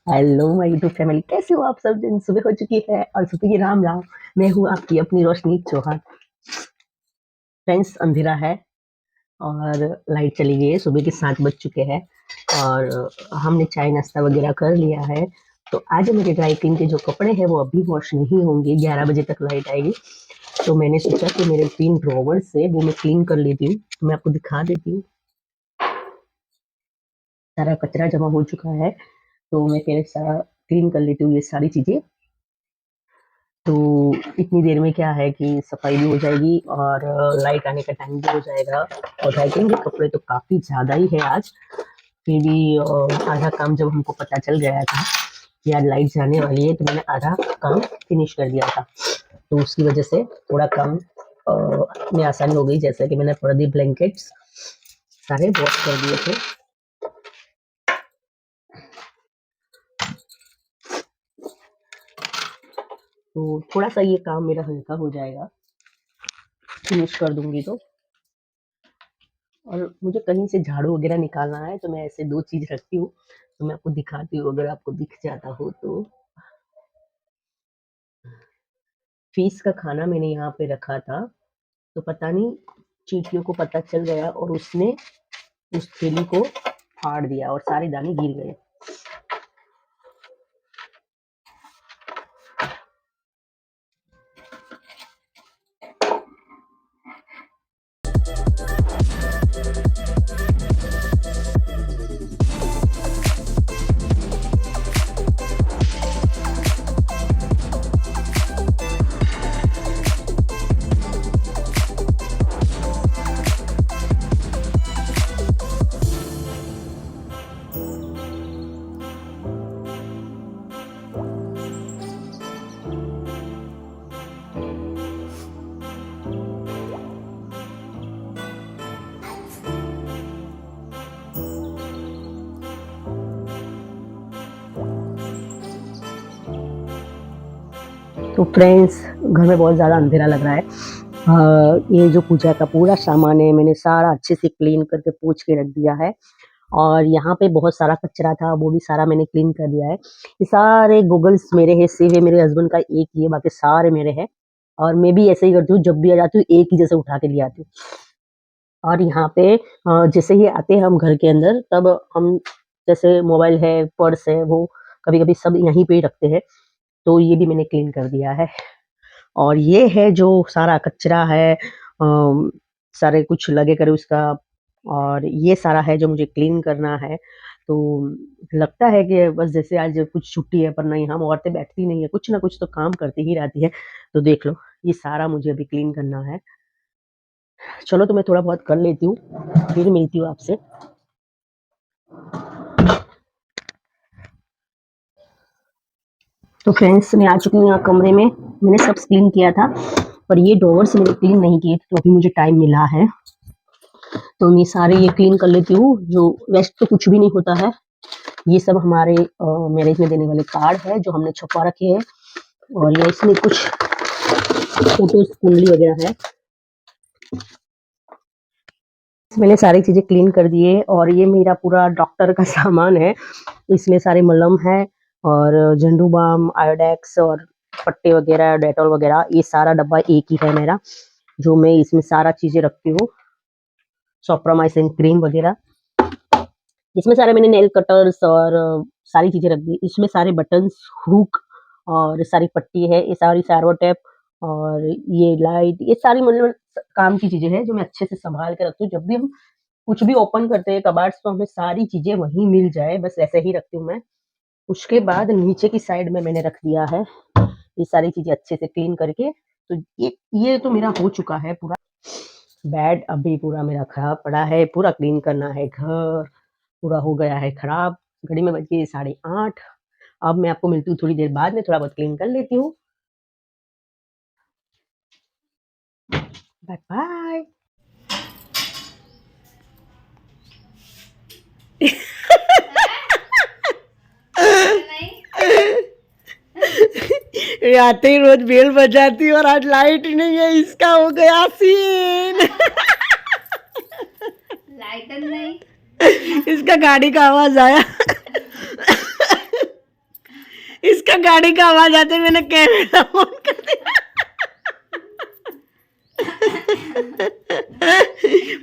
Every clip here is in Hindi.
हेलो माय यूट्यूब फैमिली, कैसे हो आप सब। दिन सुबह हो चुकी है और सुबह की राम राम। मैं हूँ आपकी अपनी रोशनी चौहान। फ्रेंड्स, अंधेरा है और लाइट चली गई है। सुबह के 7 बज चुके हैं और हमने चाय नाश्ता वगैरह कर लिया है। तो आज मेरे ड्राई क्लीन के जो कपड़े हैं वो अभी वॉश नहीं होंगे, 11 बजे तक लाइट आएगी। तो मैंने सोचा कि मेरे 3 ड्रॉवर से वो मैं क्लीन कर लेती हूँ। मैं आपको दिखा देती हूँ। सारा कचरा जमा हो चुका है, तो मैं पहले सारा क्लीन कर लेती हूँ ये सारी चीजें। तो इतनी देर में क्या है कि सफाई भी हो जाएगी और लाइट आने का टाइम भी हो जाएगा। और ड्राई क्लीन के कपड़े तो काफ़ी ज़्यादा ही है आज। फिर भी आधा काम जब हमको पता चल गया था कि आज लाइट जाने वाली है, तो मैंने आधा काम फिनिश कर दिया था। तो उसकी वजह से थोड़ा काम में आसानी हो गई। जैसे कि मैंने पर्दे, ब्लैंकेट्स सारे वॉश कर दिए थे। तो थोड़ा सा ये काम मेरा हल्का हो जाएगा, फिनिश कर दूंगी तो। और मुझे कहीं से झाड़ू वगैरह निकालना है, तो मैं ऐसे 2 चीज़ रखती हूँ, तो मैं आपको दिखाती हूँ अगर आपको दिख जाता हो तो। फिश का खाना मैंने यहाँ पे रखा था, तो पता नहीं चींटियों को पता चल गया और उसने उस थैली को फाड़ दिया और सारे दाने गिर गए। तो फ्रेंड्स, घर में बहुत ज़्यादा अंधेरा लग रहा है। ये जो पूजा का पूरा सामान है मैंने सारा अच्छे से क्लीन करके पोंछ के रख दिया है। और यहाँ पे बहुत सारा कचरा था, वो भी सारा मैंने क्लीन कर दिया है। ये सारे गॉगल्स मेरे हैं, सिर्फ ये मेरे हस्बैंड का एक ही है, बाकी सारे मेरे हैं। और मैं भी ऐसे ही करती हूँ, जब भी आ जाती हूँ एक ही जैसे उठा के ले आती हूँ। और यहाँ पे जैसे ही आते हैं हम घर के अंदर, तब हम जैसे मोबाइल है, पर्स है, वो कभी-कभी सब यहीं पे ही रखते हैं। तो ये भी मैंने क्लीन कर दिया है। और ये है जो सारा कचरा है, सारे कुछ लगे करे उसका। और ये सारा है जो मुझे क्लीन करना है। तो लगता है कि बस जैसे आज कुछ छुट्टी है, पर नहीं, हम औरतें बैठती नहीं है, कुछ ना कुछ तो काम करती ही रहती है। तो देख लो, ये सारा मुझे अभी क्लीन करना है। चलो, तो मैं थोड़ा बहुत कर लेती हूँ, फिर मिलती हूँ आपसे। तो फ्रेंड्स, मैं आ चुकी हूँ यहाँ कमरे में। मैंने सब क्लीन किया था, पर ये ड्रॉवर्स मैंने क्लीन नहीं किए थे, तो अभी मुझे टाइम मिला है। तो मैं सारे ये क्लीन कर लेती हूँ। जो वेस्ट तो कुछ भी नहीं होता है। ये सब हमारे मैरिज में देने वाले कार्ड है जो हमने छपवा रखे हैं। और ये इसमें कुछ फोटोज, कुंडली वगैरह है। मैंने सारी चीजें क्लीन कर दिए। और ये मेरा पूरा डॉक्टर का सामान है। इसमें सारे मलहम है और झंडू बाम, आयोडेक्स और पट्टे वगैरह, डेटॉल वगैरह, ये सारा डब्बा एक ही है मेरा, जो मैं इसमें सारा चीजें रखती हूँ। सोप्रामाइसिन क्रीम वगैरह, इसमें सारे मैंने नेल कटर्स और सारी चीजें रख दी। इसमें सारे बटन्स, हुक और सारी पट्टी है, ये सारी सैरो टेप और ये लाइट, ये सारी मतलब काम की चीजें हैं जो मैं अच्छे से संभाल के रखती हूँ। जब भी हम कुछ भी ओपन करते हैं कबाड़, तो हमें सारी चीजें वहीं मिल जाए, बस ऐसे ही रखती हूँ मैं। उसके बाद नीचे की साइड में मैंने रख दिया है ये सारी चीजें अच्छे से क्लीन करके। तो ये तो मेरा हो चुका है पूरा। बेड अभी पूरा मेरा खराब पड़ा है, पूरा क्लीन करना है। घर पूरा हो गया है खराब। घड़ी में बज गई 8:30। अब मैं आपको मिलती हूँ थोड़ी देर बाद में, थोड़ा बहुत क्लीन कर लेती हूँ। Bye bye. ये आते ही रोज बेल बजाती और आज लाइट नहीं है, इसका हो गया सीन। लाइटन नहीं, इसका गाड़ी का आवाज आया। इसका गाड़ी का आवाज आते मैंने कैमरा ऑन कर दिया।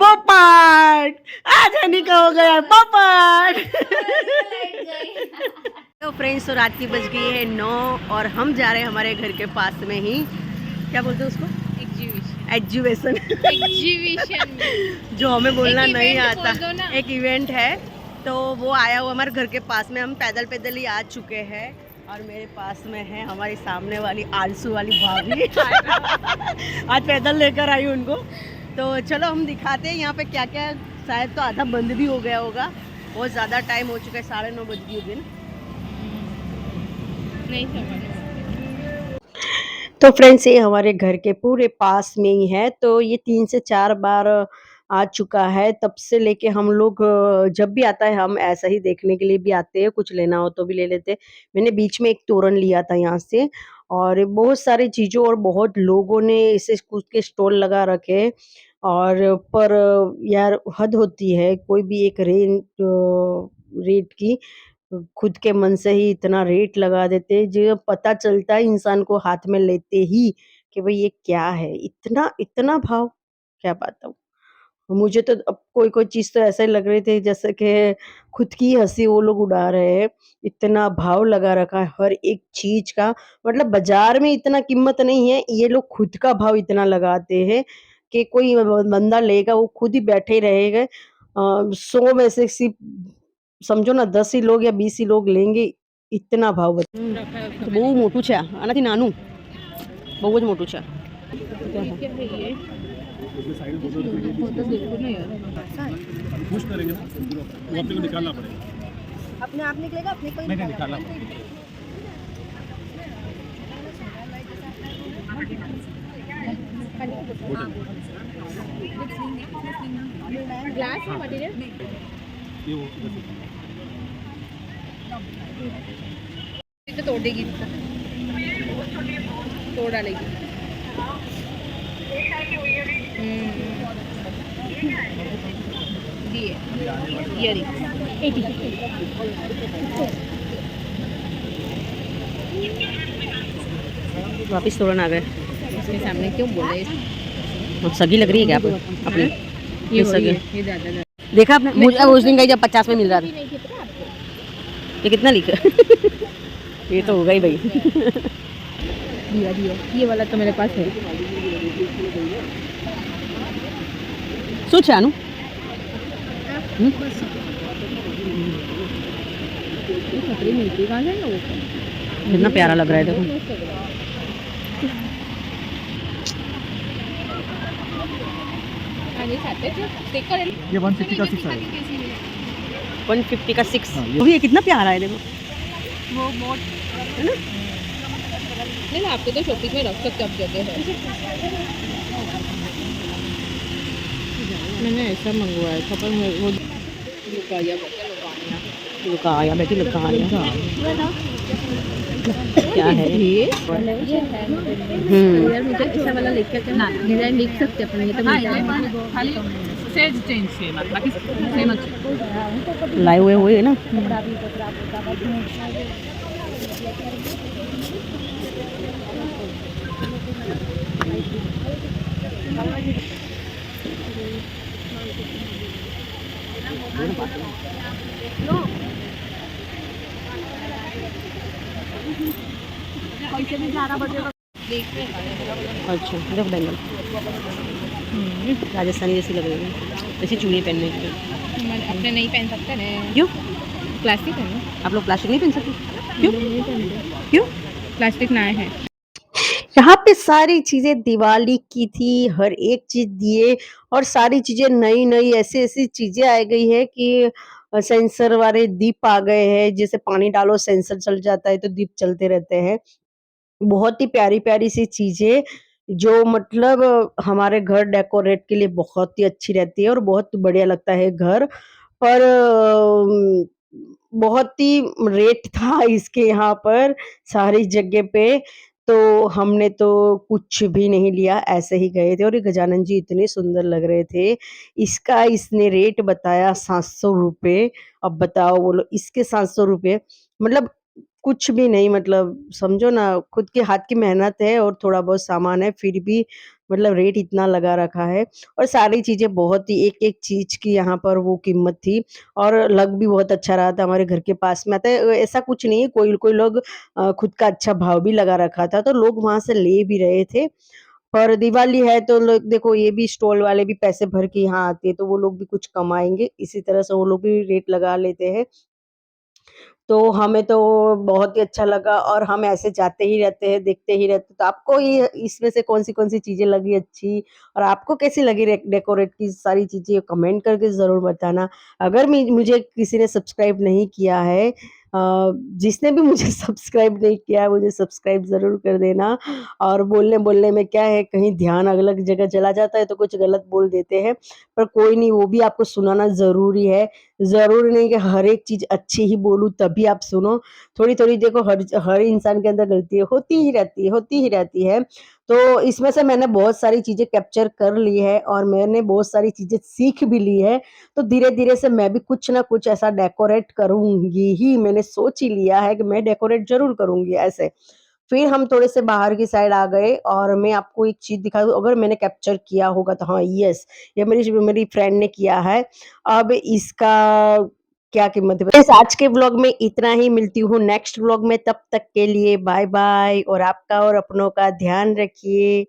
पोपट आज हनी का हो गया पोपट। तो फ्रेंड्स, तो रात की बज गई है 9 और हम जा रहे हैं हमारे घर के पास में ही, क्या बोलते हैं उसको, एग्जीबिशन जो हमें बोलना नहीं आता, एक इवेंट है। तो वो आया हुआ हमारे घर के पास में, हम पैदल पैदल ही आ चुके हैं। और मेरे पास में है हमारी सामने वाली आलसू वाली भाभी। आज पैदल लेकर आई उनको। तो चलो हम दिखाते हैं यहाँ पे क्या क्या, शायद तो आधा बंद भी हो गया होगा, बहुत ज़्यादा टाइम हो चुका है, 9:30 बज गई होगी ना। नहीं तो फ्रेंड्स, ये हमारे घर के पूरे पास में ही है। तो ये 3 से 4 बार आ चुका है। तब से लेके हम लोग जब भी आता है हम ऐसा ही देखने के लिए भी आते हैं, कुछ लेना हो तो भी ले लेते हैं। मैंने बीच में एक तोरण लिया था यहाँ से, और बहुत सारी चीज़ों और बहुत लोगों ने इसे कुछ के स्टॉल लगा रखे हैं। और पर यार हद होती है, कोई भी एक रेट की खुद के मन से ही इतना रेट लगा देते हैं, जो पता चलता है इंसान को हाथ में लेते ही कि भाई ये क्या है, इतना इतना भाव, क्या बताऊँ। मुझे तो अब कोई-कोई चीज़ तो ऐसे लग रही थी जैसे कि खुद की हँसी वो लोग उड़ा रहे हैं। इतना भाव लगा रखा है हर एक चीज़ का, मतलब बाज़ार में इतना कीमत नहीं है, ये लोग खुद का भाव इतना लगाते हैं कि कोई बंदा लेगा वो खुद ही बैठे रहेगा। 100 में से सिर्फ समझो ना 10 ही लोग या 20 ही लोग लेंगे, इतना भाव બહુ મોટું છે આ, આનાથી નાનું બહુ જ મોટું છે। पुश करेंगे ना वो अपने को निकालना पड़ेगा। अपने आप निकलेगा, अपने को ही नहीं निकालना पड़ेगा। ग्लास है मटेरियल ये वो तो तोड़ देगी, तोड़ डालेगी। वापिस तोड़न आ गए। इसके सामने क्यों बोले? सगी लग रही है क्या आप अपनी? ये सगी ये ज़्यादा देखा आपने? मुझे उस दिन का जब 50 में मिल रहा था, ये कितना लिखा? ये तो होगा ही भाई। दिया दिया, ये वाला तो मेरे पास है। શું છે આનું? छतरी मिलती कहाँ से है वो? कितना प्यारा लग रहा है देखो। ये 150 का 6 है। 150 का 6। हाँ, ये कितना प्यारा है देखो। वो बहुत है ना? नहीं, आपके तो शॉपिंग में रख सकते आप जगह है। मैंने ऐसा मंगवाया था पर वो लुकाया बेटी, लुकाया क्या है ये? यार मुझे ऐसा वाला लेके ना डिजाइन लिख सकते अपन, ये तो खाली सेज चेंज है ना, बाकी सेम है। लाए हुए हुए है ना। अच्छा देखो बैंगल राजस्थानी जैसी लग रही है, जैसी चूड़ी पहनने की। अपने नहीं पहन सकते ना, क्यों? प्लास्टिक है ना। आप लोग प्लास्टिक नहीं पहन सकते? क्यों? क्यों? प्लास्टिक ना है। यहाँ पे सारी चीजें दिवाली की थी, हर एक चीज दिए और सारी चीजें नई नई ऐसी ऐसी चीजें आ गई है कि सेंसर वाले दीप आ गए हैं, जैसे पानी डालो सेंसर चल जाता है तो दीप चलते रहते हैं। बहुत ही प्यारी-प्यारी सी चीज़ें जो मतलब हमारे घर डेकोरेट के लिए बहुत ही अच्छी रहती है और बहुत बढ़िया लगता है घर। पर बहुत ही रेट था इसके यहाँ पर सारी जगह पे, तो हमने तो कुछ भी नहीं लिया, ऐसे ही गए थे और ये गजानन जी इतने सुंदर लग रहे थे। इसका इसने रेट बताया ₹700। अब बताओ बोलो इसके ₹700 मतलब कुछ भी नहीं, मतलब समझो ना, खुद के हाथ की मेहनत है और थोड़ा बहुत सामान है, फिर भी मतलब रेट इतना लगा रखा है। और सारी चीज़ें बहुत ही एक-एक चीज़ की यहाँ पर वो कीमत थी और लग भी बहुत अच्छा रहा था, हमारे घर के पास में आता है। ऐसा कुछ नहीं है, कोई-कोई लोग खुद का अच्छा भाव भी लगा रखा था, तो लोग वहाँ से ले भी रहे थे। और दिवाली है तो लोग देखो, ये भी स्टॉल वाले भी पैसे भर के यहाँ आते हैं, तो वो लोग भी कुछ कमाएँगे, इसी तरह से वो लोग भी रेट लगा लेते हैं। तो हमें तो बहुत ही अच्छा लगा और हम ऐसे जाते ही रहते हैं, देखते ही रहते हैं। तो आपको ये इसमें से कौन-सी चीज़ें लगी अच्छी और आपको कैसी लगी डेकोरेट की सारी चीज़ें, कमेंट करके ज़रूर बताना। अगर मुझे किसी ने सब्सक्राइब नहीं किया है, जिसने भी मुझे सब्सक्राइब नहीं किया है, मुझे सब्सक्राइब ज़रूर कर देना। और बोलने-बोलने में क्या है, कहीं ध्यान अलग जगह चला जाता है तो कुछ गलत बोल देते हैं, पर कोई नहीं, वो भी आपको सुनाना ज़रूरी है। ज़रूरी नहीं कि हर एक चीज़ अच्छी ही बोलूँ तभी आप सुनो। थोड़ी-थोड़ी देखो, हर इंसान के अंदर गलतियाँ होती ही रहती है। तो इसमें से मैंने बहुत सारी चीज़ें कैप्चर कर ली है और मैंने बहुत सारी चीज़ें सीख भी ली है। तो धीरे-धीरे से मैं भी कुछ ना कुछ ऐसा डेकोरेट करूँगी ही, मैंने सोच ही लिया है कि मैं डेकोरेट ज़रूर करूँगी ऐसे। फिर हम थोड़े से बाहर की साइड आ गए और मैं आपको एक चीज़ दिखा दूँ, अगर मैंने कैप्चर किया होगा तो हाँ, येस, ये मेरी फ्रेंड ने किया है। अब इसका क्या कीमत है? बस आज के व्लॉग में इतना ही, मिलती हूँ नेक्स्ट व्लॉग में, तब तक के लिए बाय-बाय और आपका और अपनों का ध्यान रखिए।